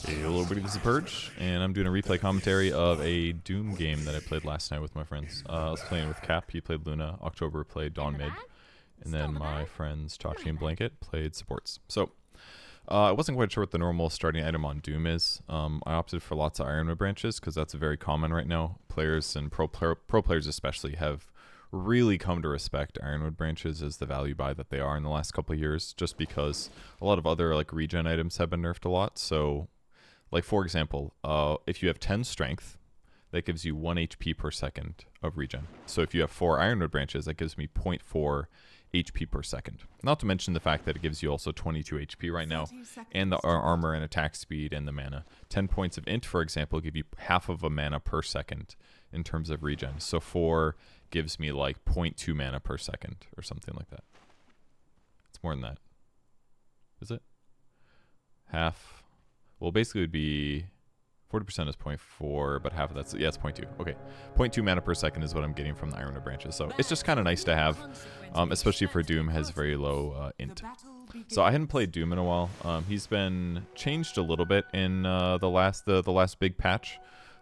Hey, hello everybody, this is Purge, and I'm doing a replay commentary of a Doom game that I played last night with my friends. I was playing with Cap, he played Luna, October played Dawn Mid, and then my friends Chachi and Blanket played supports. So, I wasn't quite sure what the normal starting item on Doom is. I opted for lots of Ironwood branches, because that's very common right now. Players and pro players especially have really come to respect Ironwood branches as the value buy that they are in the last couple of years, just because a lot of other like regen items have been nerfed a lot. So like for example, if you have 10 strength, that gives you 1 HP per second of regen. So if you have 4 Ironwood branches, that gives me 0.4 HP per second. Not to mention the fact that it gives you also 22 HP right now, and the armor and attack speed and the mana. 10 points of int, for example, give you half of a mana per second in terms of regen. So 4 gives me like 0.2 mana per second or something like that. It's more than that. Is it? Half. Well, basically it would be 40% is 0.4, but half of that's, yeah, it's 0.2. Okay, 0.2 mana per second is what I'm getting from the Ironwood branches. So it's just kind of nice to have, especially for Doom has very low int. So I hadn't played Doom in a while. He's been changed a little bit in the last big patch.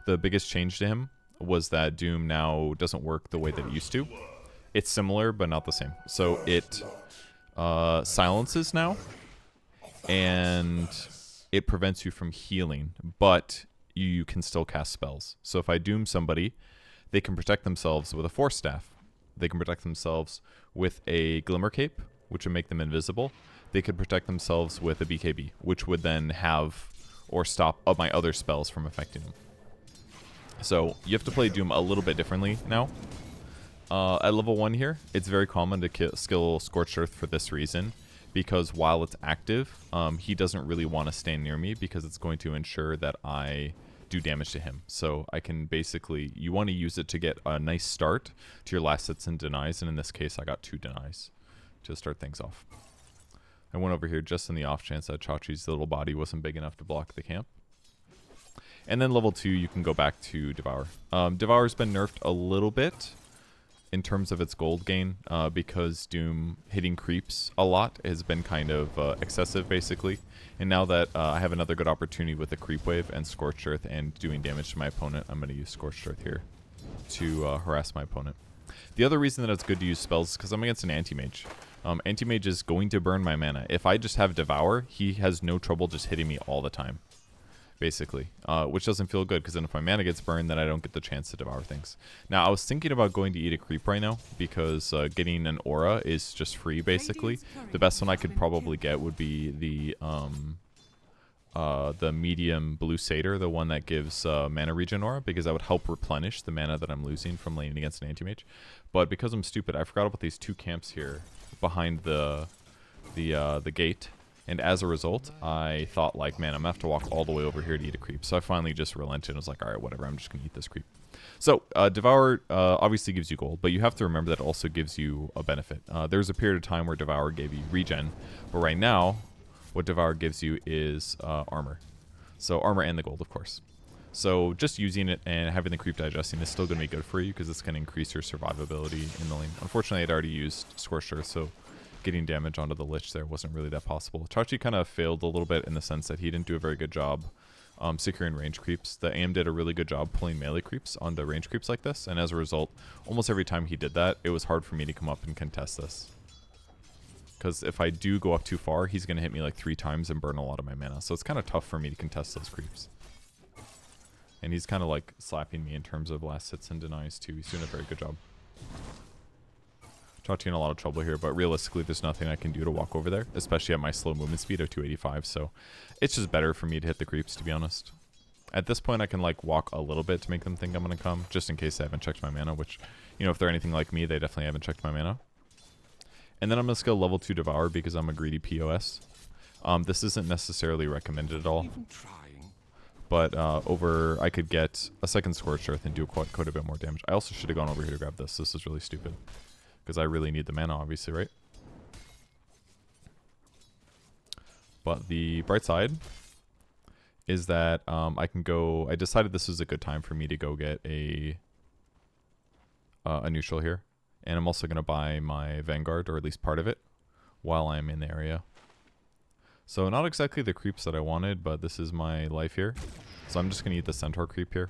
The biggest change to him was that Doom now doesn't work the way that it used to. It's similar, but not the same. So it silences now, and it prevents you from healing, but you can still cast spells. So if I doom somebody, they can protect themselves with a Force Staff. They can protect themselves with a Glimmer Cape, which would make them invisible. They could protect themselves with a BKB, which would then have or stop my other spells from affecting them. So you have to play Doom a little bit differently now. At level 1 here, it's very common to skill Scorched Earth for this reason, because while it's active, he doesn't really want to stand near me because it's going to ensure that I do damage to him. So I can basically, you want to use it to get a nice start to your last hits and denies, and in this case I got 2 denies to start things off. I went over here just in the off chance that Chachi's little body wasn't big enough to block the camp. And then level 2 you can go back to Devour. Devour's been nerfed a little bit in terms of its gold gain, because Doom hitting creeps a lot has been kind of excessive, basically. And now that I have another good opportunity with the creep wave and Scorched Earth and doing damage to my opponent, I'm going to use Scorched Earth here to harass my opponent. The other reason that it's good to use spells is because I'm against an anti-mage. Anti-mage is going to burn my mana. If I just have Devour, he has no trouble just hitting me all the time, basically, which doesn't feel good, because then if my mana gets burned, then I don't get the chance to devour things. Now, I was thinking about going to eat a creep right now, because getting an aura is just free, basically. The best one I could probably get would be the medium blue satyr, the one that gives mana regen aura, because that would help replenish the mana that I'm losing from laning against an anti-mage. But because I'm stupid, I forgot about these 2 camps here behind the gate. And as a result, I thought, like, man, I'm going to have to walk all the way over here to eat a creep. So I finally just relented and was like, all right, whatever, I'm just going to eat this creep. So Devour obviously gives you gold, but you have to remember that it also gives you a benefit. There's a period of time where Devour gave you regen, but right now, what Devour gives you is armor. So armor and the gold, of course. So just using it and having the creep digesting is still going to be good for you, because it's going to increase your survivability in the lane. Unfortunately, I'd already used Scorched Earth, so getting damage onto the Lich there wasn't really that possible. Chachi kind of failed a little bit in the sense that he didn't do a very good job securing range creeps. The AM did a really good job pulling melee creeps onto range creeps like this, and as a result, almost every time he did that, it was hard for me to come up and contest this. Because if I do go up too far, he's going to hit me like 3 times and burn a lot of my mana, so it's kind of tough for me to contest those creeps. And he's kind of like slapping me in terms of last hits and denies too. He's doing a very good job. Chachi in a lot of trouble here, but realistically there's nothing I can do to walk over there, especially at my slow movement speed of 285, so it's just better for me to hit the creeps, to be honest. At this point I can like walk a little bit to make them think I'm going to come, just in case I haven't checked my mana, which, you know, if they're anything like me, they definitely haven't checked my mana. And then I'm going to skill level 2 Devour because I'm a greedy POS. This isn't necessarily recommended at all, but I could get a second Scorched Earth and do quite a bit more damage. I also should have gone over here to grab this. This is really stupid, because I really need the mana, obviously, right? But the bright side is that I decided this was a good time for me to go get a neutral here. And I'm also going to buy my Vanguard, or at least part of it, while I'm in the area. So not exactly the creeps that I wanted, but this is my life here. So I'm just going to eat the centaur creep here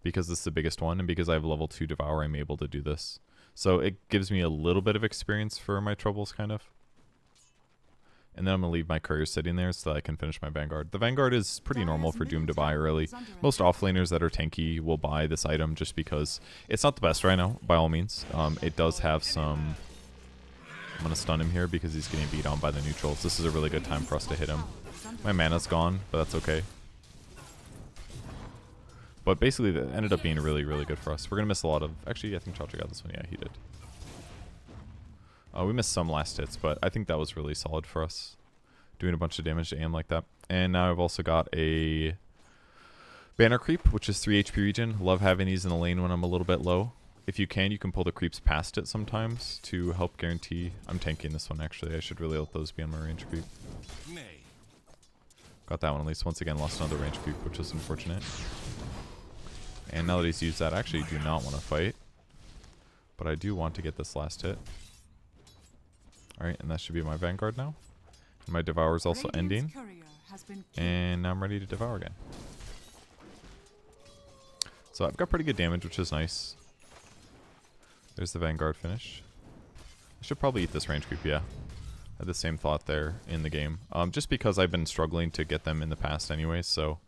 because this is the biggest one, and because I have level 2 devour, I'm able to do this. So it gives me a little bit of experience for my troubles, kind of. And then I'm going to leave my courier sitting there so that I can finish my Vanguard. The Vanguard is pretty normal for Doom to buy early. Most offlaners that are tanky will buy this item just because it's not the best right now, by all means. It does have some... I'm going to stun him here because he's getting beat on by the neutrals. This is a really good time for us to hit him. My mana's gone, but that's okay. But basically, that ended up being really, really good for us. We're going to miss a lot of... Actually, I think Chacha got this one. Yeah, he did. We missed some last hits, but I think that was really solid for us. Doing a bunch of damage to AM like that. And now I've also got a banner creep, which is 3 HP regen. Love having these in the lane when I'm a little bit low. If you can pull the creeps past it sometimes to help guarantee... I'm tanking this one, actually. I should really let those be on my range creep. Got that one at least. Once again, lost another range creep, which is unfortunate. And now that he's used that, I actually do not want to fight. But I do want to get this last hit. Alright, and that should be my Vanguard now. And my Devour is also ending. And now I'm ready to Devour again. So I've got pretty good damage, which is nice. There's the Vanguard finish. I should probably eat this range creep, yeah. I had the same thought there in the game. Just because I've been struggling to get them in the past anyway, so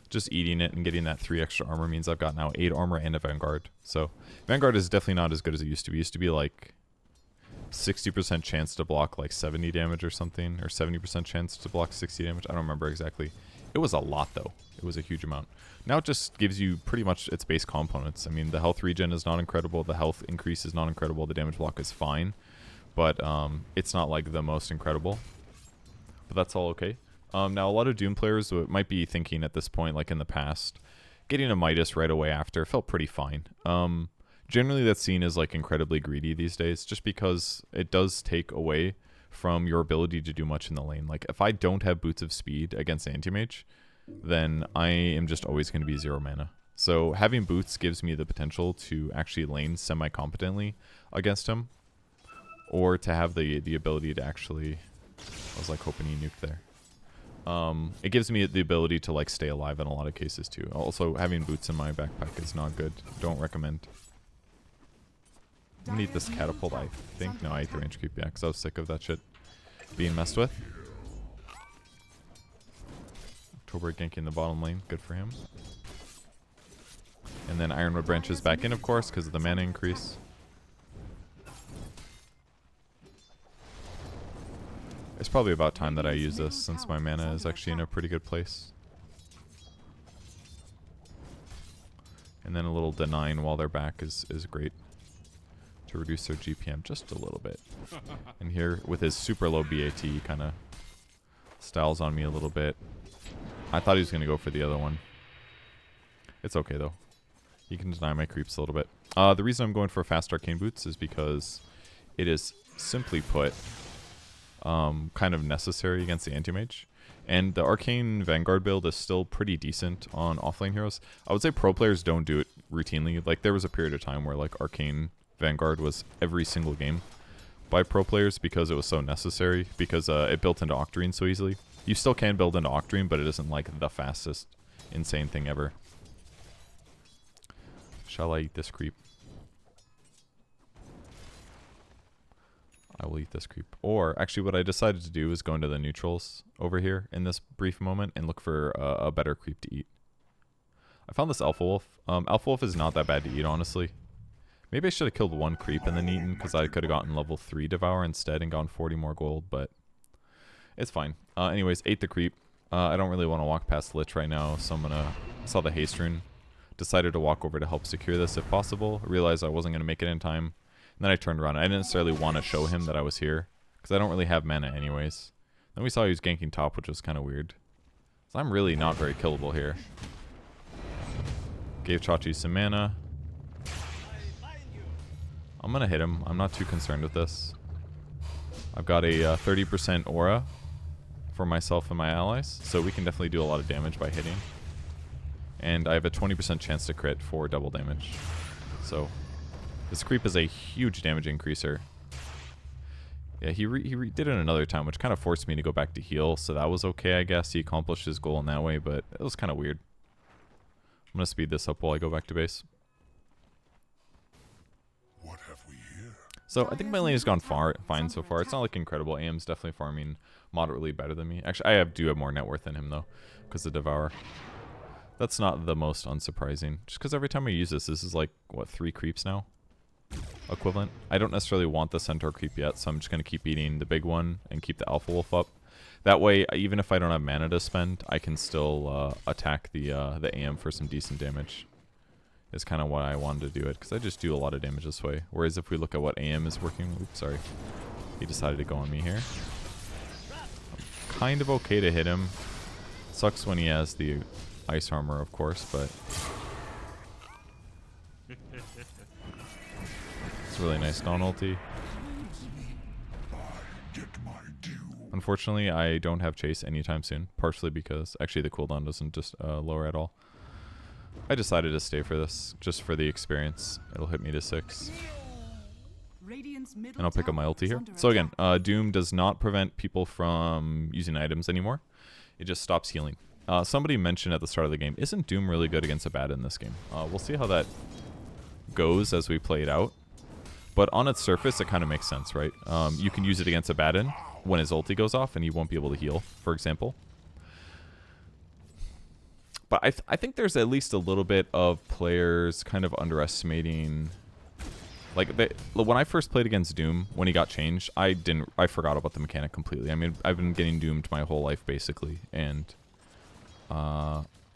just eating it and getting that 3 extra armor means I've got now 8 armor and a Vanguard. So Vanguard is definitely not as good as it used to be. It used to be like 60% chance to block like 70 damage or something, or 70% chance to block 60 damage. I don't remember exactly. It was a lot though. It was a huge amount. Now it just gives you pretty much its base components. I mean, the health regen is not incredible. The health increase is not incredible. The damage block is fine. But it's not like the most incredible. But that's all okay. Now a lot of Doom players might be thinking at this point, like in the past, getting a Midas right away after felt pretty fine. Generally that's seen as like incredibly greedy these days, just because it does take away from your ability to do much in the lane. Like if I don't have Boots of Speed against Anti-Mage, then I am just always going to be 0 mana. So having Boots gives me the potential to actually lane semi-competently against him, or to have the ability to actually... I was like hoping he nuked there. It gives me the ability to like stay alive in a lot of cases too. Also, having Boots in my backpack is not good. Don't recommend. I'm gonna eat this catapult, I think. No, I ate the range creep, yeah, because I was sick of that shit being messed with. October ganking the bottom lane, good for him. And then Ironwood branches back in, of course, because of the mana increase. It's probably about time that I use this, since my mana is actually in a pretty good place. And then a little denying while they're back is great, to reduce their GPM just a little bit. And here, with his super low BAT, he kind of styles on me a little bit. I thought he was going to go for the other one. It's okay, though. He can deny my creeps a little bit. The reason I'm going for fast Arcane Boots is because it is, simply put, kind of necessary against the Anti-Mage. And the Arcane Vanguard build is still pretty decent on offlane heroes. I would say pro players don't do it routinely. Like, there was a period of time where, like, Arcane Vanguard was every single game by pro players because it was so necessary, because it built into Octarine so easily. You still can build into Octarine, but it isn't, like, the fastest insane thing ever. Shall I eat this creep? I will eat this creep. Or, actually, what I decided to do is go into the neutrals over here in this brief moment and look for a better creep to eat. I found this Alpha Wolf. Alpha Wolf is not that bad to eat, honestly. Maybe I should have killed one creep and then eaten, because I could have gotten level 3 Devour instead and gotten 40 more gold, but it's fine. Anyways, ate the creep. I don't really want to walk past Lich right now, so I'm gonna... saw the haste rune. Decided to walk over to help secure this if possible. Realized I wasn't going to make it in time. And then I turned around. I didn't necessarily want to show him that I was here, because I don't really have mana anyways. Then we saw he was ganking top, which was kind of weird. So I'm really not very killable here. Gave Chachi some mana. I'm going to hit him. I'm not too concerned with this. I've got a 30% aura for myself and my allies, so we can definitely do a lot of damage by hitting. And I have a 20% chance to crit for double damage. So this creep is a huge damage increaser. Yeah, he did it another time, which kind of forced me to go back to heal, so that was okay, I guess. He accomplished his goal in that way, but it was kind of weird. I'm going to speed this up while I go back to base. What have we here? So I think my lane has gone fine so far. It's not like incredible. AM's definitely farming moderately better than me. Actually, I do have more net worth than him, though, because of Devour. That's not the most unsurprising. Just because every time I use this is like, what, 3 creeps now? Equivalent. I don't necessarily want the centaur creep yet, so I'm just going to keep eating the big one and keep the alpha wolf up. That way, even if I don't have mana to spend, I can still attack the AM for some decent damage. Is kind of why I wanted to do it, because I just do a lot of damage this way. Whereas if we look at what AM is working... Oops, sorry. He decided to go on me here. I'm kind of okay to hit him. Sucks when he has the ice armor, of course, but... It's really nice Dawn ulti. Unfortunately, I don't have Chase anytime soon, partially because actually the cooldown doesn't just lower at all. I decided to stay for this, just for the experience. It'll hit me to 6. And I'll pick up my ulti here. So again, Doom does not prevent people from using items anymore. It just stops healing. Somebody mentioned at the start of the game, isn't Doom really good against Abaddon in this game? We'll see how that goes as we play it out. But on its surface, it kind of makes sense, right? You can use it against Abaddon when his ulti goes off and he won't be able to heal, for example. But I think there's at least a little bit of players kind of underestimating... Like, when I first played against Doom, when he got changed, I forgot about the mechanic completely. I mean, I've been getting doomed my whole life, basically. And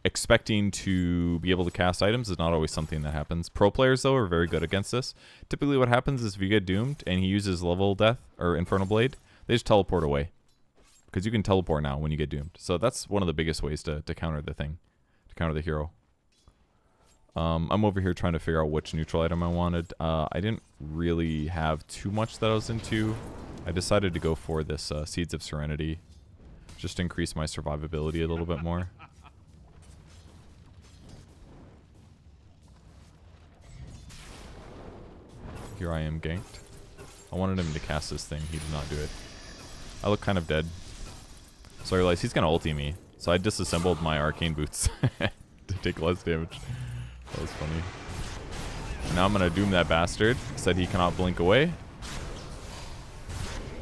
expecting to be able to cast items is not always something that happens. Pro players, though, are very good against this. Typically what happens is if you get doomed and he uses level death, or Infernal Blade, they just teleport away. Because you can teleport now when you get doomed. So that's one of the biggest ways to counter the thing. To counter the hero. I'm over here trying to figure out which neutral item I wanted. I didn't really have too much that I was into. I decided to go for this Seeds of Serenity. Just to increase my survivability a little bit more. Here I am ganked. I wanted him to cast this thing. He did not do it. I look kind of dead. So I realized he's going to ulti me. So I disassembled my arcane boots to take less damage. That was funny. And now I'm going to doom that bastard. Said he cannot blink away.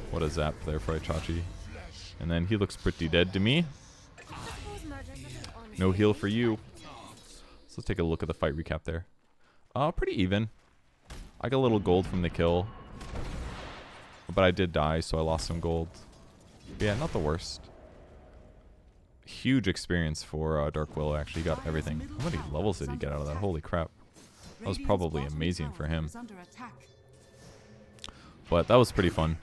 What a zap there for Itachi. And then he looks pretty dead to me. No heal for you. So let's take a look at the fight recap there. Pretty even. I got a little gold from the kill. But I did die, so I lost some gold. But yeah, not the worst. Huge experience for Dark Willow, actually. He got everything. How many levels did he get out of that? Holy crap. That was probably amazing for him. But that was pretty fun.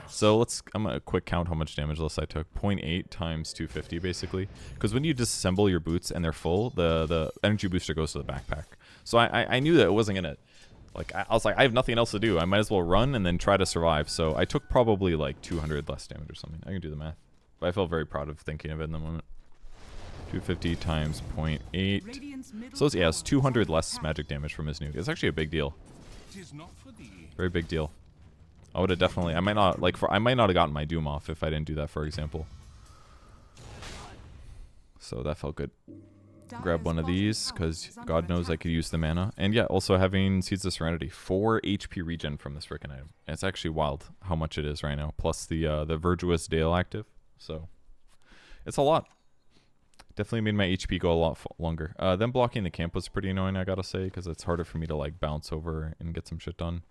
So I'm going to quick count how much damage less I took. 0.8 times 250, basically. Because when you disassemble your boots and they're full, the energy booster goes to the backpack. So I knew that it wasn't going to... Like, I was like, I have nothing else to do. I might as well run and then try to survive. So I took probably like 200 less damage or something. I can do the math. But I felt very proud of thinking of it in the moment. 250 times 0.8. So yeah, it's 200 less magic damage from his nuke. It's actually a big deal. Very big deal. I would have definitely... I might not have gotten my Doom off if I didn't do that, for example. So that felt good. Grab one of these, because God knows I could use the mana. And yeah, also having Seeds of Serenity. 4 HP regen from this frickin' item. And it's actually wild how much it is right now. Plus the Virtuous Dale active. So, it's a lot. Definitely made my HP go a lot longer. Then blocking the camp was pretty annoying, I gotta say, because it's harder for me to like bounce over and get some shit done.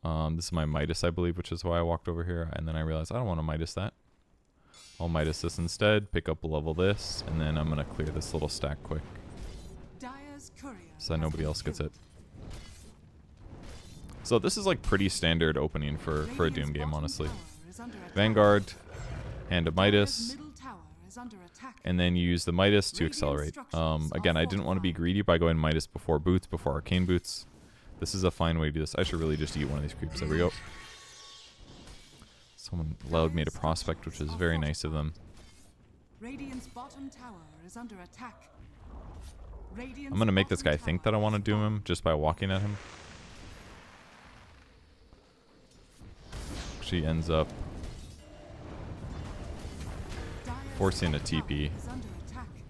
This is my Midas, I believe, which is why I walked over here. And then I realized I don't want to Midas that. I'll Midas this instead, pick up a level this, and then I'm going to clear this little stack quick. So that nobody else gets it. So this is like pretty standard opening for a Doom game, honestly. Vanguard, Hand of Midas, and then you use the Midas to accelerate. Again, I didn't want to be greedy by going Midas before boots, before arcane boots. This is a fine way to do this. I should really just eat one of these creeps. There we go. Someone allowed me to prospect, which is very nice of them. I'm going to make this guy think that I want to doom him just by walking at him. actually ends up forcing a TP,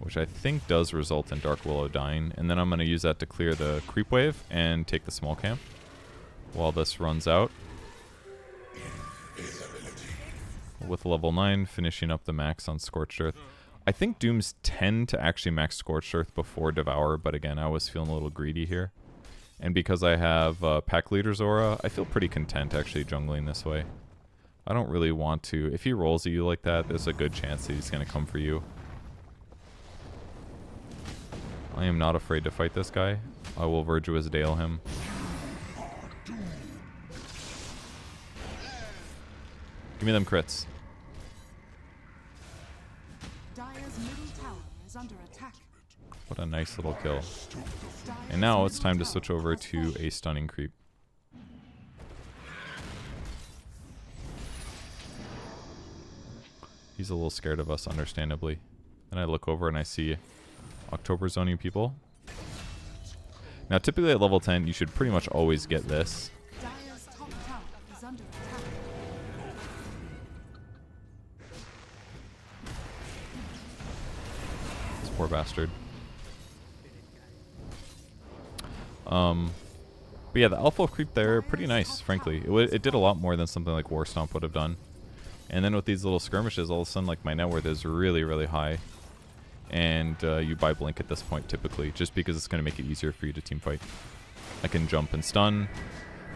which I think does result in Dark Willow dying. And then I'm going to use that to clear the creep wave and take the small camp while this runs out. With level 9, finishing up the max on Scorched Earth. I think Dooms tend to actually max Scorched Earth before Devour, but again, I was feeling a little greedy here. And because I have Pack Leader's Aura, I feel pretty content actually jungling this way. I don't really want to. If he rolls at you like that, there's a good chance that he's going to come for you. I am not afraid to fight this guy. I will Virtuous Dale him. Give me them crits. Dire's middle tower is under attack. What a nice little kill. And now it's time to switch over to a stunning creep. He's a little scared of us, understandably. Then I look over and I see October zoning people. Now typically at level 10 you should pretty much always get this. Dire's top tower is under attack. This poor bastard. But yeah, the Alpha creep there, pretty nice, frankly. It did a lot more than something like War Stomp would have done. And then with these little skirmishes, all of a sudden, like, my net worth is really, really high. And you buy Blink at this point, typically, just because it's going to make it easier for you to team fight. I can jump and stun.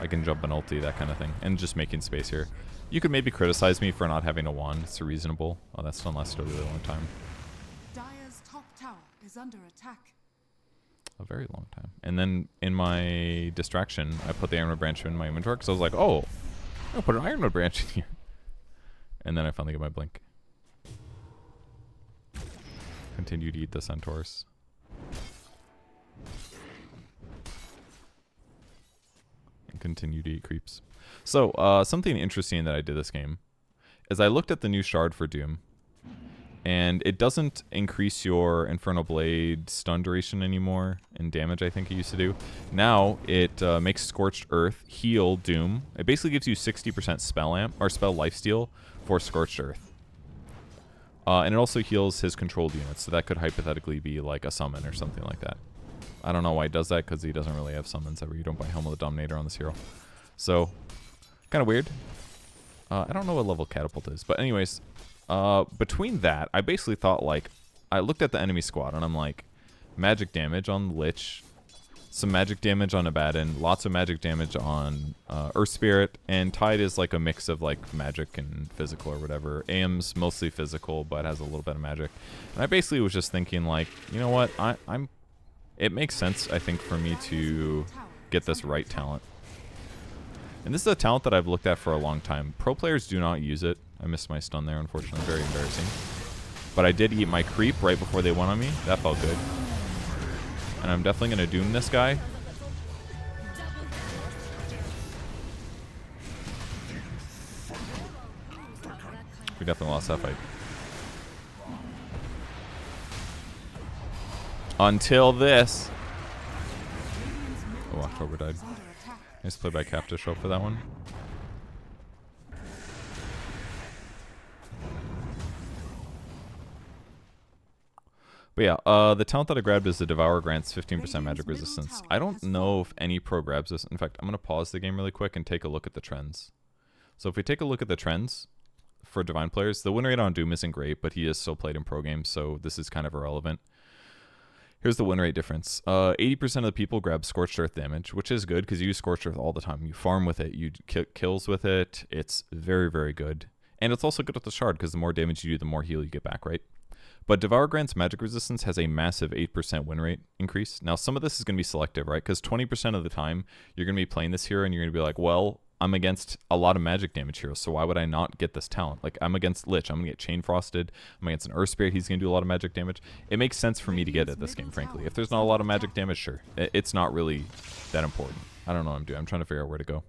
I can jump and ulti, that kind of thing. And just making space here. You could maybe criticize me for not having a wand. It's reasonable. Oh, that stun lasted a really long time. Dire's top tower is under attack. A very long time. And then in my distraction, I put the Ironwood branch in my inventory because I was like, oh, I'm going to put an Ironwood branch in here. And then I finally get my blink. Continue to eat the centaurs. And continue to eat creeps. So, something interesting that I did this game is I looked at the new shard for Doom. And it doesn't increase your Infernal Blade stun duration anymore in damage, I think it used to do. Now, it makes Scorched Earth heal Doom. It basically gives you 60% spell amp or spell lifesteal for Scorched Earth. And it also heals his controlled units, so that could hypothetically be like a summon or something like that. I don't know why he does that, because he doesn't really have summons ever. You don't buy Helm of the Dominator on this hero. So, kind of weird. I don't know what level Catapult is, but anyways... between that, I basically thought, like, I looked at the enemy squad and I'm like, magic damage on Lich, some magic damage on Abaddon, lots of magic damage on Earth Spirit, and Tide is like a mix of like magic and physical or whatever. AM's mostly physical, but has a little bit of magic. And I basically was just thinking, like, you know what, it makes sense, I think, for me to get this right talent. And this is a talent that I've looked at for a long time. Pro players do not use it. I missed my stun there, unfortunately. Very embarrassing. But I did eat my creep right before they went on me. That felt good. And I'm definitely going to doom this guy. We definitely lost that fight. Until this. Oh, October died. Nice play by Cap to show up for that one. But yeah, the talent that I grabbed is the Devour grants 15% magic resistance. I don't know if any pro grabs this. In fact, I'm going to pause the game really quick and take a look at the trends. So if we take a look at the trends for Divine players, the win rate on Doom isn't great, but he is still played in pro games, so this is kind of irrelevant. Here's the win rate difference. 80% of the people grab Scorched Earth damage, which is good because you use Scorched Earth all the time. You farm with it, you kills with it. It's very, very good. And it's also good with the shard because the more damage you do, the more heal you get back, right? But Devour Grant's magic resistance has a massive 8% win rate increase. Now, some of this is going to be selective, right? Because 20% of the time, you're going to be playing this hero and you're going to be like, well, I'm against a lot of magic damage heroes, so why would I not get this talent? Like, I'm against Lich, I'm going to get Chain Frosted, I'm against an Earth Spirit, he's going to do a lot of magic damage. It makes sense for me to get it this game, frankly. If there's not a lot of magic damage, sure. It's not really that important. I don't know what I'm doing. I'm trying to figure out where to go.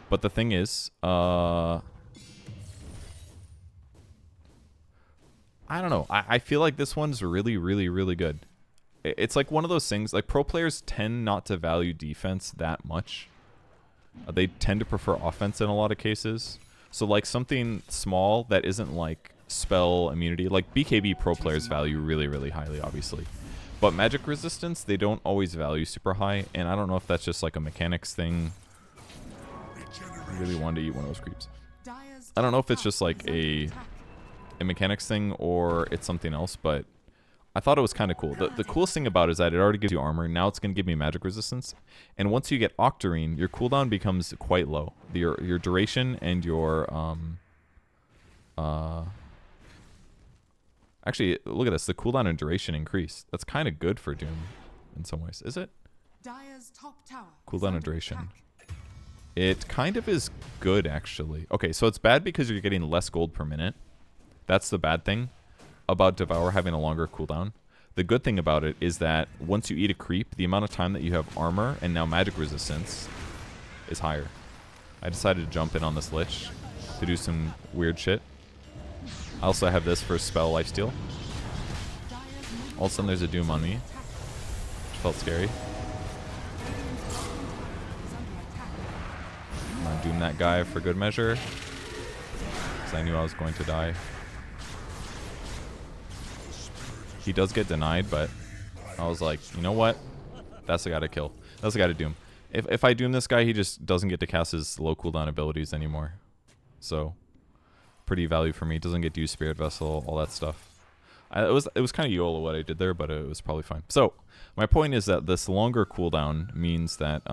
But the thing is, I don't know. I feel like this one's really, really, really good. It's like one of those things, like pro players tend not to value defense that much. They tend to prefer offense in a lot of cases. So like something small that isn't like spell immunity, like BKB pro players value really, really highly, obviously. But magic resistance, they don't always value super high, and I don't know if that's just like a mechanics thing. I really wanted to eat one of those creeps. I don't know if it's just like a mechanics thing or it's something else, but I thought it was kind of cool. The coolest thing about it is that it already gives you armor. Now it's going to give me magic resistance. And once you get Octarine, your cooldown becomes quite low. Your duration and your... Actually, look at this. The cooldown and duration increase. That's kind of good for Doom in some ways. Is it? Dire's top tower Cooldown and duration. It kind of is good, actually. Okay, so it's bad because you're getting less gold per minute. That's the bad thing about Devour having a longer cooldown. The good thing about it is that once you eat a creep, the amount of time that you have armor and now magic resistance is higher. I decided to jump in on this Lich to do some weird shit. I also have this for spell lifesteal. All of a sudden there's a Doom on me, which felt scary. I'm gonna Doom that guy for good measure, because I knew I was going to die. He does get denied, but I was like, you know what? That's the guy to kill. That's the guy to Doom. If I Doom this guy, he just doesn't get to cast his low cooldown abilities anymore. So, pretty value for me. Doesn't get to use Spirit Vessel, all that stuff. It was kind of YOLO what I did there, but it was probably fine. So, my point is that this longer cooldown means that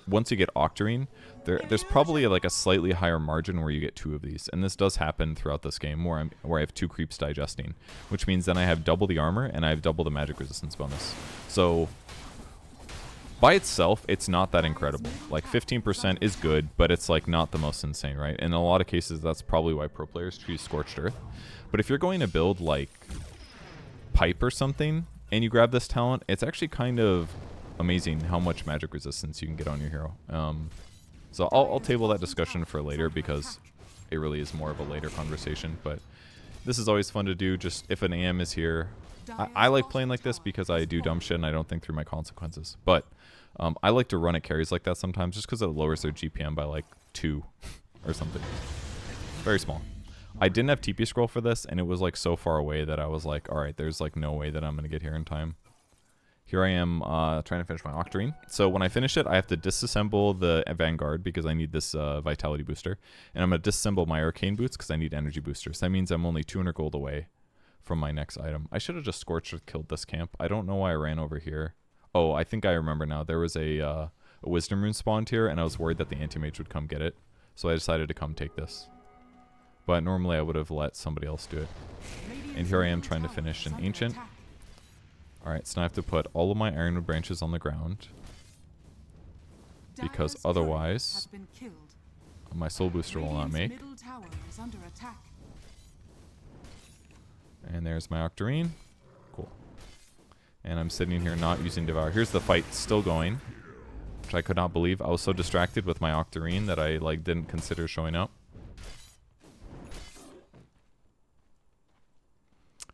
once you get Octarine, there's probably like a slightly higher margin where you get 2 of these. And this does happen throughout this game where I have 2 creeps digesting, which means then I have double the armor and I have double the magic resistance bonus. So by itself, it's not that incredible. Like 15% is good, but it's like not the most insane, right? In a lot of cases, that's probably why pro players choose Scorched Earth. But if you're going to build like Pipe or something and you grab this talent, it's actually kind of amazing how much magic resistance you can get on your hero. So I'll table that discussion for later because it really is more of a later conversation. But this is always fun to do. Just if an AM is here, I like playing like this because I do dumb shit and I don't think through my consequences. But I like to run at carries like that sometimes just because it lowers their GPM by like 2 or something. Very small. I didn't have TP scroll for this, and it was like so far away that I was like, all right, there's like no way that I'm going to get here in time. Here I am trying to finish my Octarine. So when I finish it, I have to disassemble the Vanguard because I need this Vitality booster. And I'm going to disassemble my Arcane Boots because I need Energy boosters. That means I'm only 200 gold away from my next item. I should have just Scorched Earth killed this camp. I don't know why I ran over here. Oh, I think I remember now. There was a Wisdom Rune spawned here, and I was worried that the Anti-Mage would come get it. So I decided to come take this. But normally I would have let somebody else do it. And here I am trying to finish an Ancient. Alright, so now I have to put all of my Ironwood branches on the ground. Because otherwise, my Soul Booster will not make. And there's my Octarine. Cool. And I'm sitting here not using Devour. Here's the fight still going, which I could not believe. I was so distracted with my Octarine that I like didn't consider showing up.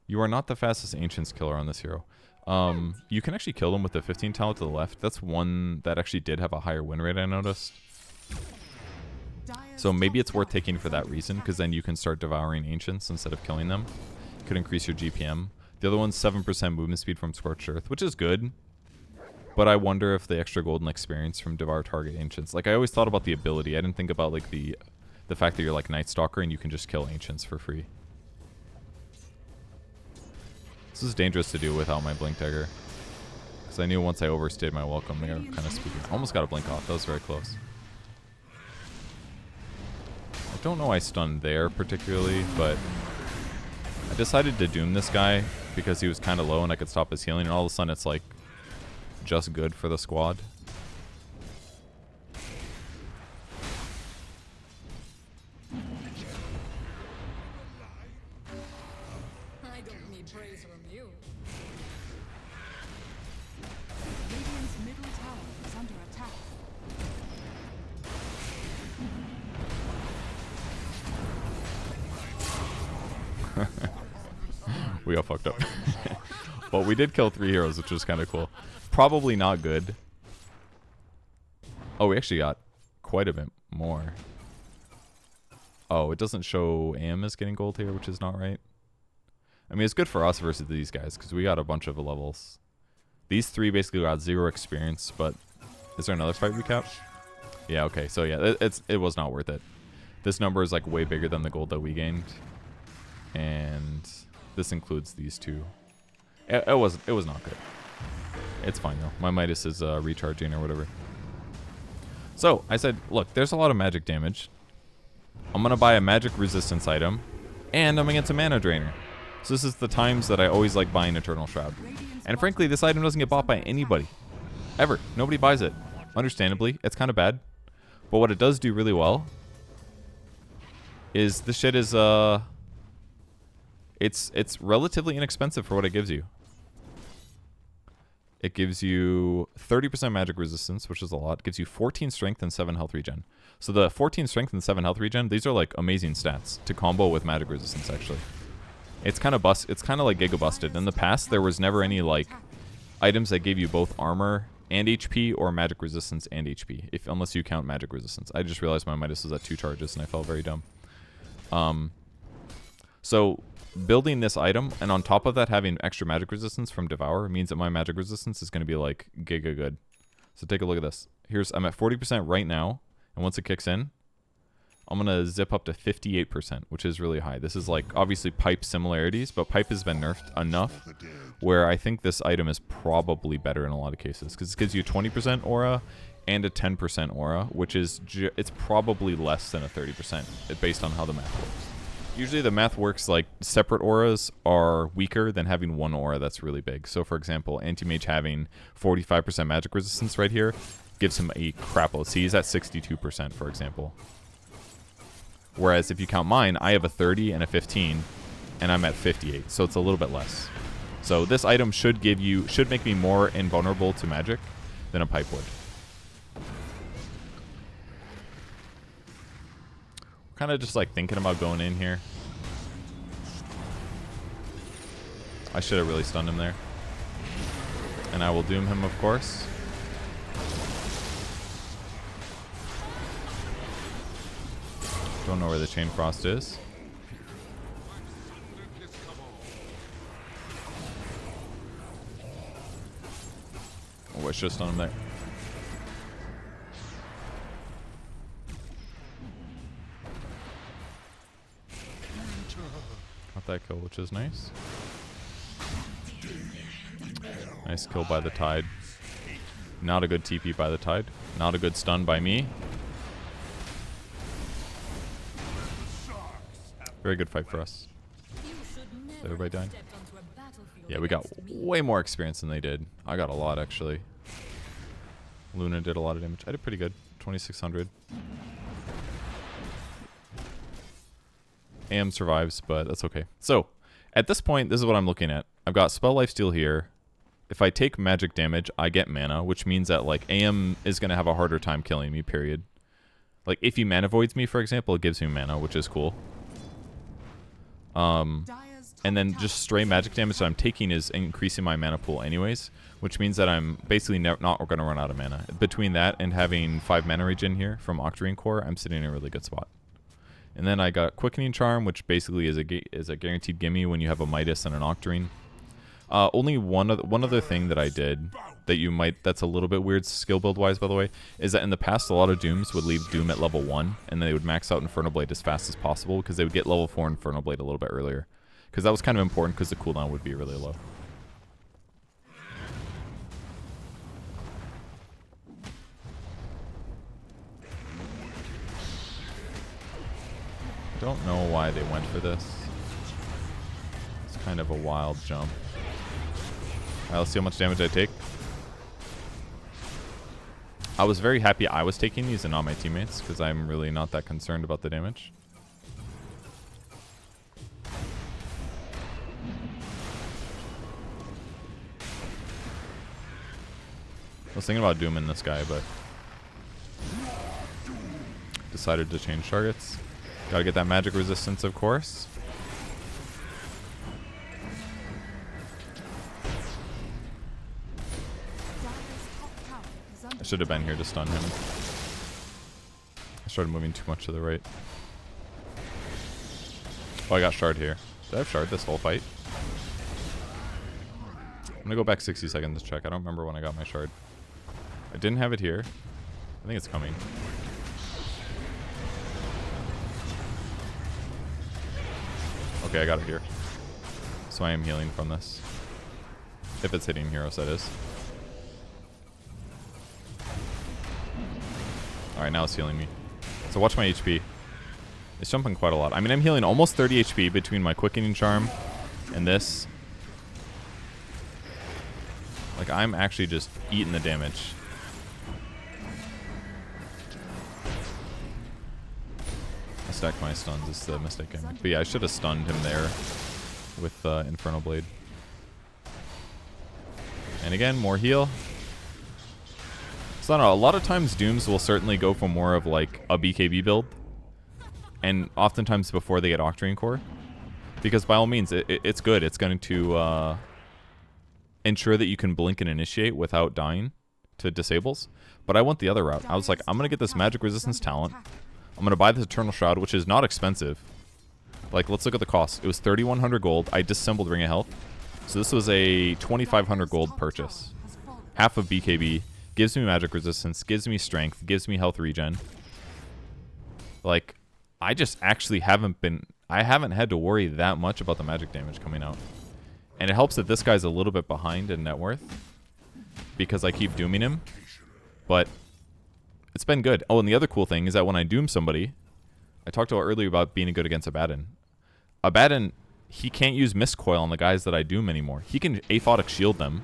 You are not the fastest Ancients killer on this hero. You can actually kill them with the 15 talent to the left. That's one that actually did have a higher win rate, I noticed. So maybe it's worth taking for that reason, because then you can start devouring Ancients instead of killing them. Could increase your GPM. The other one's 7% movement speed from Scorched Earth, which is good. But I wonder if the extra golden experience from Devour target Ancients. Like, I always thought about the ability. I didn't think about like the fact that you're like Night Stalker and you can just kill Ancients for free. This is dangerous to do without my Blink Dagger. Because I knew once I overstayed my welcome, they were kind of spooky. I almost got a Blink off. That was very close. I don't know why I stunned there particularly, but I decided to Doom this guy because he was kind of low and I could stop his healing, and all of a sudden it's like just good for the squad. We got fucked up. But we did kill 3 heroes, which was kind of cool. Probably not good. Oh, we actually got quite a bit more. Oh, it doesn't show AM is getting gold here, which is not right. I mean, it's good for us versus these guys because we got a bunch of levels. These three basically got 0 experience, but is there another fight recap? Yeah, okay. So yeah, it was not worth it. This number is like way bigger than the gold that we gained. And this includes these two. It was not good. It's fine though. My Midas is recharging or whatever. So I said, look, there's a lot of magic damage. I'm gonna buy a magic resistance item, and I'm gonna get some mana drainer. So this is the times that I always like buying Eternal Shroud. And frankly, this item doesn't get bought by anybody. Ever. Nobody buys it. Understandably, it's kind of bad. But what it does do really well is this shit is it's relatively inexpensive for what it gives you. It gives you 30% magic resistance, which is a lot. It gives you 14 strength and 7 health regen. So the 14 strength and 7 health regen, these are like amazing stats to combo with magic resistance actually. It's kind of it's kind of like Giga busted. In the past, there was never any like items that gave you both armor and HP or magic resistance and HP, unless you count magic resistance. I just realized my Midas was at 2 charges and I felt very dumb. So building this item and on top of that having extra magic resistance from Devour means that my magic resistance is going to be like giga good. So take a look at this. I'm at 40% right now, and once it kicks in, I'm going to zip up to 58%, which is really high. This is like obviously pipe similarities, but pipe has been nerfed enough where I think this item is probably better in a lot of cases because it gives you 20% aura and a 10% aura, which is it's probably less than a 30% based on how the math works. Usually the math works like separate auras are weaker than having one aura that's really big. So for example, Anti-Mage having 45% magic resistance right here gives him a crapload. See, he's at 62%, for example. Whereas if you count mine, I have a 30 and a 15, and I'm at 58, so it's a little bit less. So this item should make me more invulnerable to magic than a pipe would. Kind of just like thinking about going in here. I should have really stunned him there. And I will doom him, of course. Don't know where the Chain Frost is. Oh, I should have stunned him there. Got that kill, which is nice. Nice kill by the Tide. Not a good TP by the Tide. Not a good stun by me. Very good fight for us. Is everybody dying? Yeah, we got way more experience than they did. I got a lot, actually. Luna did a lot of damage. I did pretty good. 2,600. AM survives, but that's okay. So, at this point, this is what I'm looking at. I've got Spell Lifesteal here. If I take magic damage, I get mana, which means that, like, AM is going to have a harder time killing me, period. Like, if he mana voids me, for example, it gives me mana, which is cool. And then just stray magic damage that I'm taking is increasing my mana pool anyways, which means that I'm basically not going to run out of mana. Between that and having 5 mana regen here from Octarine Core, I'm sitting in a really good spot. And then I got Quickening Charm, which basically is a guaranteed gimme when you have a Midas and an Octarine. Only one other thing that I did that's a little bit weird skill build wise, by the way, is that in the past a lot of Dooms would leave Doom at level 1 and they would max out Infernal Blade as fast as possible because they would get level 4 Infernal Blade a little bit earlier. Because that was kind of important because the cooldown would be really low. Don't know why they went for this. It's kind of a wild jump. Alright, let's see how much damage I take. I was very happy I was taking these and not my teammates, because I'm really not that concerned about the damage. I was thinking about dooming this guy, but decided to change targets. Gotta get that magic resistance, of course. I should have been here to stun him. started moving too much to the right. Oh, I got shard here. Did I have shard this whole fight? I'm gonna go back 60 seconds to check. I don't remember when I got my shard. I didn't have it here. I think it's coming. Okay, I got it here. So I am healing from this. If it's hitting heroes, that is. Alright, now it's healing me. So watch my HP. It's jumping quite a lot. I mean, I'm healing almost 30 HP between my quickening charm and this. Like, I'm actually just eating the damage. I stacked my stuns is the mistake I made. But yeah, I should have stunned him there with Infernal Blade. And again, more heal. So I don't know, a lot of times Dooms will certainly go for more of like a BKB build. And oftentimes before they get Octarine Core. Because by all means, it's good. It's going to ensure that you can blink and initiate without dying to disables. But I went the other route. I was like, I'm going to get this magic resistance talent. I'm going to buy this Eternal Shroud, which is not expensive. Like, let's look at the cost. It was 3,100 gold. I disassembled Ring of Health. So this was a 2,500 gold purchase. Half of BKB. Gives me magic resistance. Gives me strength. Gives me health regen. Like, I just actually haven't had to worry that much about the magic damage coming out. And it helps that this guy's a little bit behind in net worth. Because I keep dooming him. But it's been good. Oh, and the other cool thing is that when I doom somebody, I talked about earlier about being good against Abaddon. Abaddon, he can't use Mist Coil on the guys that I doom anymore. He can aphotic shield them.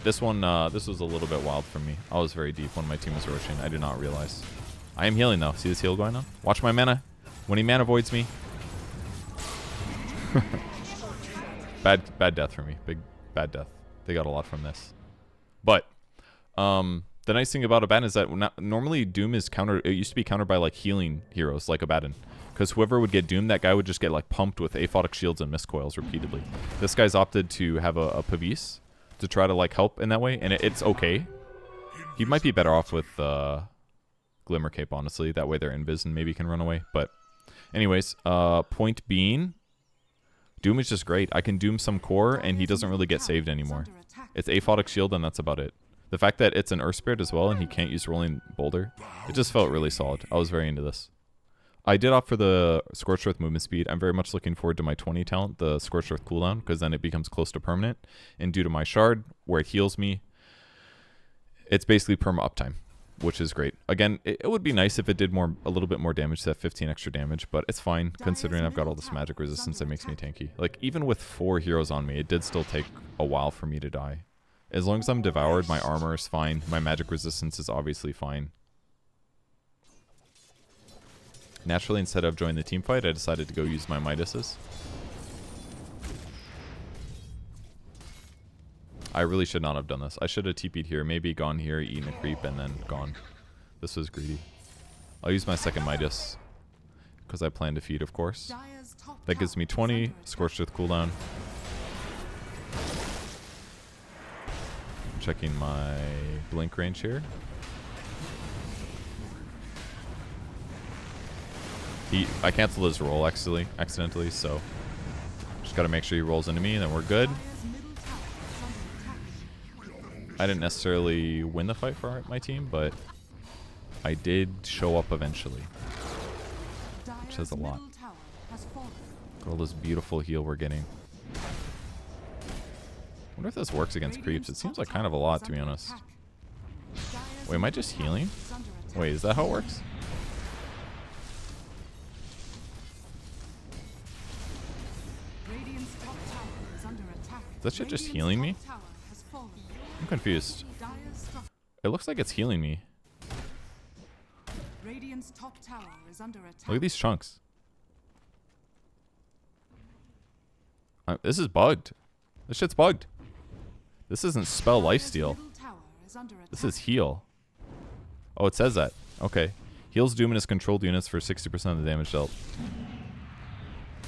This one, this was a little bit wild for me. I was very deep when my team was rushing. I did not realize. I am healing though. See this heal going on? Watch my mana. When he mana voids me. Bad death for me. Big bad death. They got a lot from this. But the nice thing about Abaddon is that normally Doom is countered. It used to be countered by like healing heroes like Abaddon. Because whoever would get doomed, that guy would just get like pumped with aphotic shields and mist coils repeatedly. This guy's opted to have a Pavis to try to like help in that way, and it's okay. He might be better off with Glimmer Cape, honestly. That way their invis and maybe can run away. But anyways, point being, Doom is just great. I can doom some core, and he doesn't really get saved anymore. It's aphotic shield, and that's about it. The fact that it's an Earth Spirit as well, and he can't use Rolling Boulder, it just felt really solid. I was very into this. I did opt for the Scorched Earth movement speed. I'm very much looking forward to my 20 talent, the Scorched Earth cooldown, because then it becomes close to permanent. And due to my shard, where it heals me, it's basically perma uptime, which is great. Again, it would be nice if it did a little bit more damage, to that 15 extra damage, but it's fine, considering I've got all this magic resistance that makes me tanky. Like, even with 4 heroes on me, it did still take a while for me to die. As long as I'm devoured, my armor is fine. My magic resistance is obviously fine. Naturally, instead of joining the team fight, I decided to go use my Midases. I really should not have done this. I should have TP'd here, maybe gone here, eaten a creep, and then gone. This was greedy. I'll use my second Midas, because I plan to feed, of course. That gives me 20, Scorched Earth cooldown. I'm checking my blink range here. I canceled his roll accidentally, so just gotta make sure he rolls into me, and then we're good. I didn't necessarily win the fight for my team, but I did show up eventually, which says a lot. Look at all this beautiful heal we're getting. I wonder if this works against creeps. It seems like kind of a lot, to be honest. Wait, am I just healing? Wait, is that how it works? Is that shit just healing me? I'm confused. It looks like it's healing me. Look at these chunks. This is bugged. This shit's bugged. This isn't spell lifesteal. This is heal. Oh, it says that. Okay. Heals Doom and his controlled units for 60% of the damage dealt.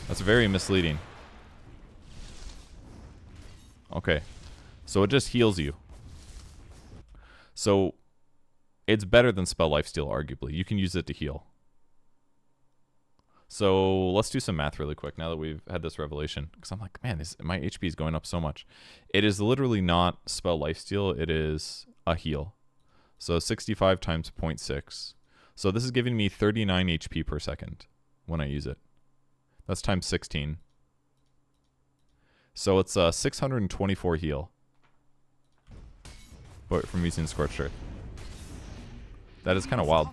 That's very misleading. Okay. So it just heals you. So It's better than Spell Lifesteal, arguably. You can use it to heal. So let's do some math really quick now that we've had this revelation. Because I'm like, man, my HP is going up so much. It is literally not Spell Lifesteal. It is a heal. So 65 times 0.6. So this is giving me 39 HP per second when I use it. That's times 16. So it's a 624 heal. But from using Scorched Earth. That is kind of wild.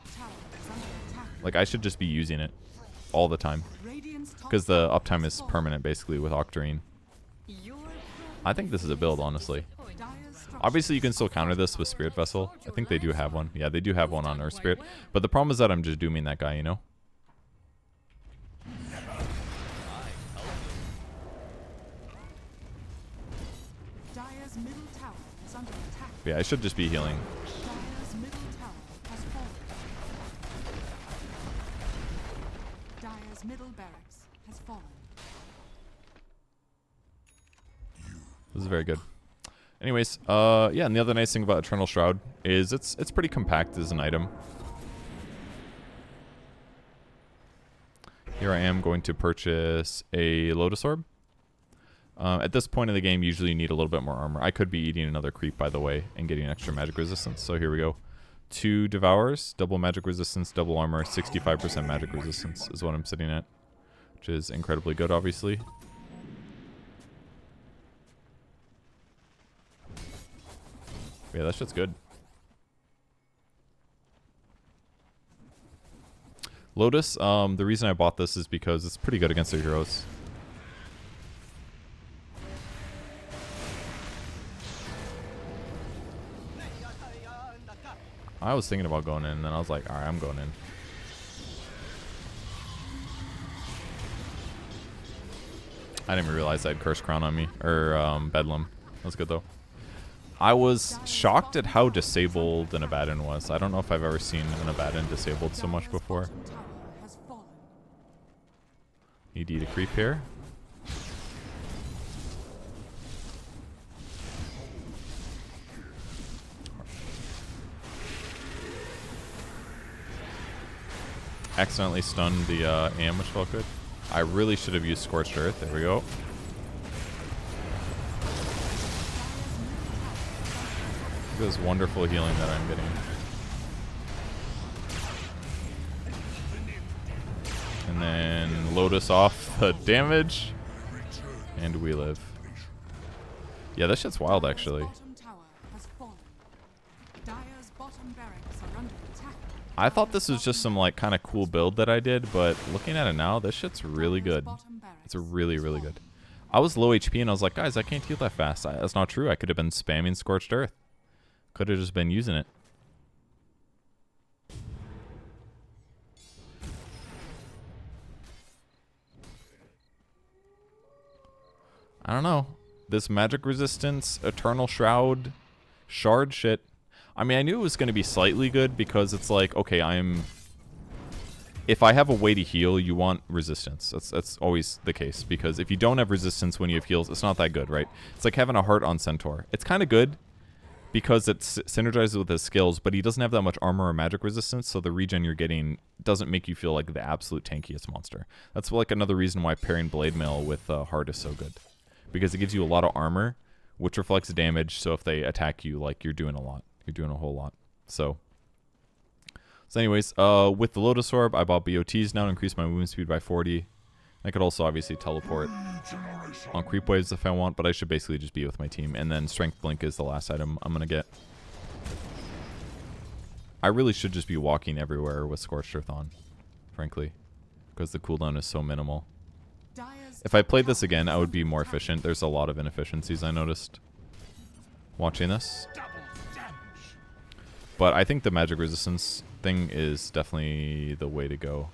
Like, I should just be using it all the time. Because the uptime is permanent, basically, with Octarine. I think this is a build, honestly. Obviously, you can still counter this with Spirit Vessel. I think they do have one. Yeah, they do have one on Earth Spirit. But the problem is that I'm just dooming that guy, you know? Yeah, I should just be healing. Dire's middle tower has fallen. Dire's middle barracks has fallen. This is very good. Anyways, yeah, and the other nice thing about Eternal Shroud is it's pretty compact as an item. Here I am going to purchase a Lotus Orb. At this point in the game, usually you need a little bit more armor. I could be eating another creep, by the way, and getting extra magic resistance. So here we go. 2 Devours, double magic resistance, double armor, 65% magic resistance is what I'm sitting at. Which is incredibly good, obviously. Yeah, that shit's good. Lotus, the reason I bought this is because it's pretty good against their heroes. I was thinking about going in, and then I was like, alright, I'm going in. I didn't even realize I had Curse Crown on me, or Bedlam. That's good, though. I was shocked at how disabled an Abaddon was. I don't know if I've ever seen an Abaddon disabled so much before. Need to eat a creep here. Accidentally stunned the Am, which felt good. I really should have used Scorched Earth. There we go. Look at this wonderful healing that I'm getting. And then Lotus off the damage. And we live. Yeah, this shit's wild, actually. I thought this was just some like kind of cool build that I did, but looking at it now, this shit's really good. It's really, really good. I was low HP and I was like, guys, I can't heal that fast. That's not true. I could have been spamming Scorched Earth. Could have just been using it. I don't know. This magic resistance, Eternal Shroud, Shard shit. I mean, I knew it was going to be slightly good because it's like, okay, if I have a way to heal, you want resistance. That's always the case, because if you don't have resistance when you have heals, it's not that good, right? It's like having a heart on Centaur. It's kind of good because it synergizes with his skills, but he doesn't have that much armor or magic resistance, so the regen you're getting doesn't make you feel like the absolute tankiest monster. That's like another reason why pairing Blade Mail with Heart is so good, because it gives you a lot of armor, which reflects damage, so if they attack you, like, you're doing a lot. You're doing a whole lot. So anyways, with the Lotus Orb, I bought BOTs now to increase my movement speed by 40. I could also obviously teleport on creep waves if I want, but I should basically just be with my team. And then Strength Blink is the last item I'm going to get. I really should just be walking everywhere with Scorched Earth on, frankly, because the cooldown is so minimal. If I played this again, I would be more efficient. There's a lot of inefficiencies I noticed watching this. But I think the magic resistance thing is definitely the way to go,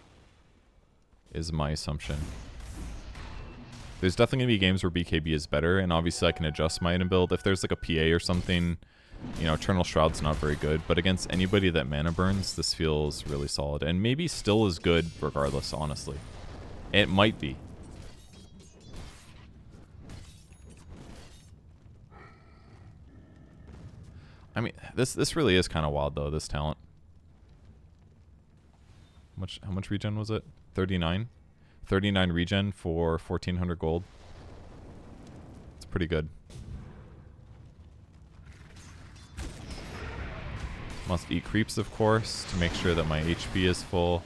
is my assumption. There's definitely going to be games where BKB is better, and obviously I can adjust my item build. If there's like a PA or something, you know, Eternal Shroud's not very good, but against anybody that mana burns, this feels really solid. And maybe still is good regardless, honestly. It might be. I mean, this really is kind of wild, though, this talent. How much regen was it? 39. 39 regen for 1400 gold. It's pretty good. Must eat creeps, of course, to make sure that my HP is full.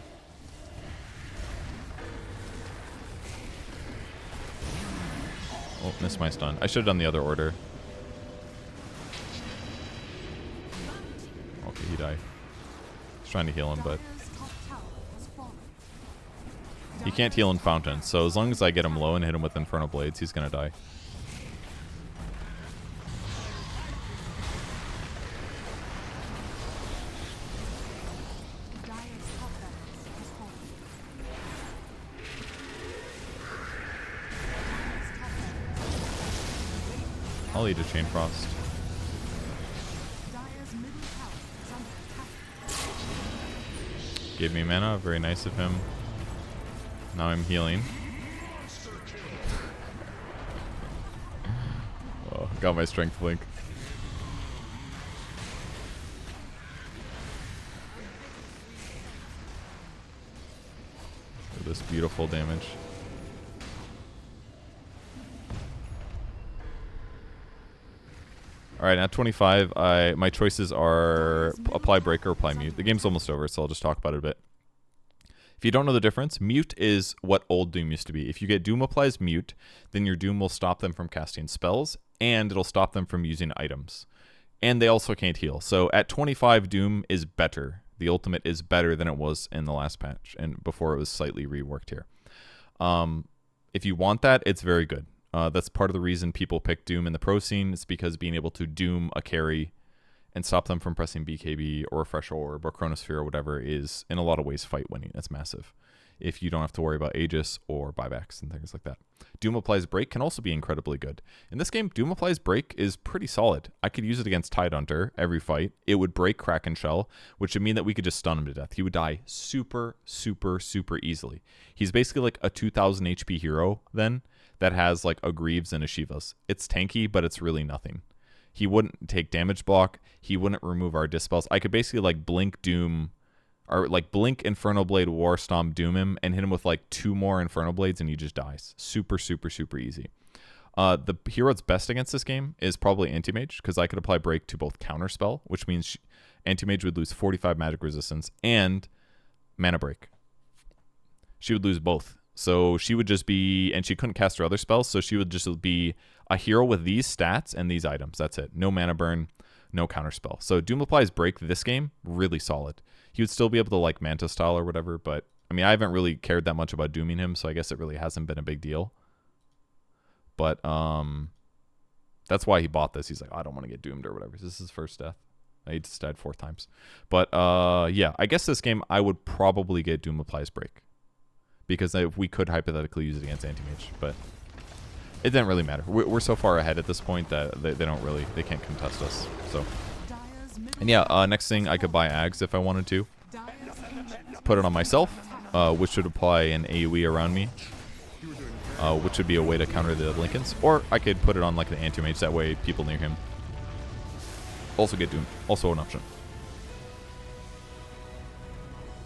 Oh, missed my stun. I should have done the other order. Okay, he died. He's trying to heal him, but he can't heal in fountain. So as long as I get him low and hit him with Infernal Blades, he's gonna die. I'll eat a Chain Frost. Gave me mana, very nice of him. Now I'm healing. Oh, got my strength blink. Look at this beautiful damage. Alright, at 25, my choices are apply break or apply mute. The game's almost over, so I'll just talk about it a bit. If you don't know the difference, mute is what old Doom used to be. If you get Doom applies mute, then your Doom will stop them from casting spells, and it'll stop them from using items. And they also can't heal. So at 25, Doom is better. The ultimate is better than it was in the last patch, and before it was slightly reworked here. If you want that, it's very good. That's part of the reason people pick Doom in the pro scene. It's because being able to Doom a carry and stop them from pressing BKB or Fresh Orb or Chronosphere or whatever is, in a lot of ways, fight winning. That's massive. If you don't have to worry about Aegis or buybacks and things like that. Doom Applies Break can also be incredibly good. In this game, Doom Applies Break is pretty solid. I could use it against Tidehunter every fight. It would break Kraken Shell, which would mean that we could just stun him to death. He would die super, super, super easily. He's basically like a 2000 HP hero then that has like a Greaves and a Shivas. It's tanky, but it's really nothing. He wouldn't take damage block. He wouldn't remove our dispels. I could basically like blink Doom, or like blink Infernal Blade, War Stomp, Doom him, and hit him with like 2 more Infernal Blades, and he just dies. Super, super, super easy. The hero that's best against this game is probably Anti-Mage, because I could apply Break to both Counterspell, which means Anti-Mage would lose 45 magic resistance, and Mana Break. She would lose both. So she would just be, and she couldn't cast her other spells, so she would just be a hero with these stats and these items. That's it. No mana burn, no counterspell. So Doom Applies Break this game, really solid. He would still be able to like Manta Style or whatever, but I mean, I haven't really cared that much about dooming him, so I guess it really hasn't been a big deal. But that's why he bought this. He's like, I don't want to get doomed or whatever. This is his first death. He just died 4 times. But yeah, I guess this game I would probably get Doom Applies Break, because we could hypothetically use it against Anti-Mage, but it didn't really matter. We're so far ahead at this point that they can't contest us. So, and yeah, next thing, I could buy Ags if I wanted to. Put it on myself, which would apply an AoE around me, which would be a way to counter the Lincolns. Or I could put it on like the Anti-Mage, that way people near him also get doomed. Also an option.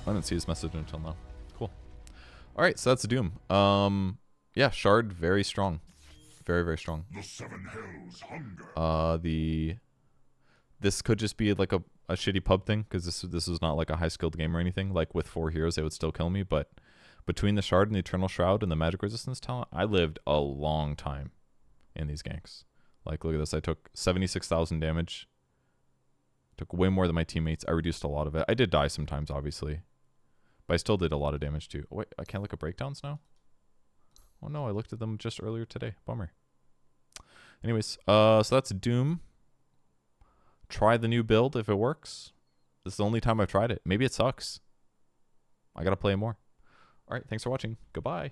I didn't see his message until now. Cool. Alright, so that's Doom. Yeah, Shard, very strong. Very, very strong. The 7 hells hunger. This could just be like a shitty pub thing, because this is not like a high skilled game or anything. Like with 4 heroes, they would still kill me, but between the Shard and the Eternal Shroud and the magic resistance talent, I lived a long time in these ganks. Like, look at this. I took 76,000 damage. Took way more than my teammates. I reduced a lot of it. I did die sometimes, obviously, but I still did a lot of damage too. Oh, wait, I can't look at breakdowns now? Oh no, I looked at them just earlier today. Bummer. Anyways, so that's Doom. Try the new build if it works. This is the only time I've tried it. Maybe it sucks. I gotta play more. Alright, thanks for watching. Goodbye.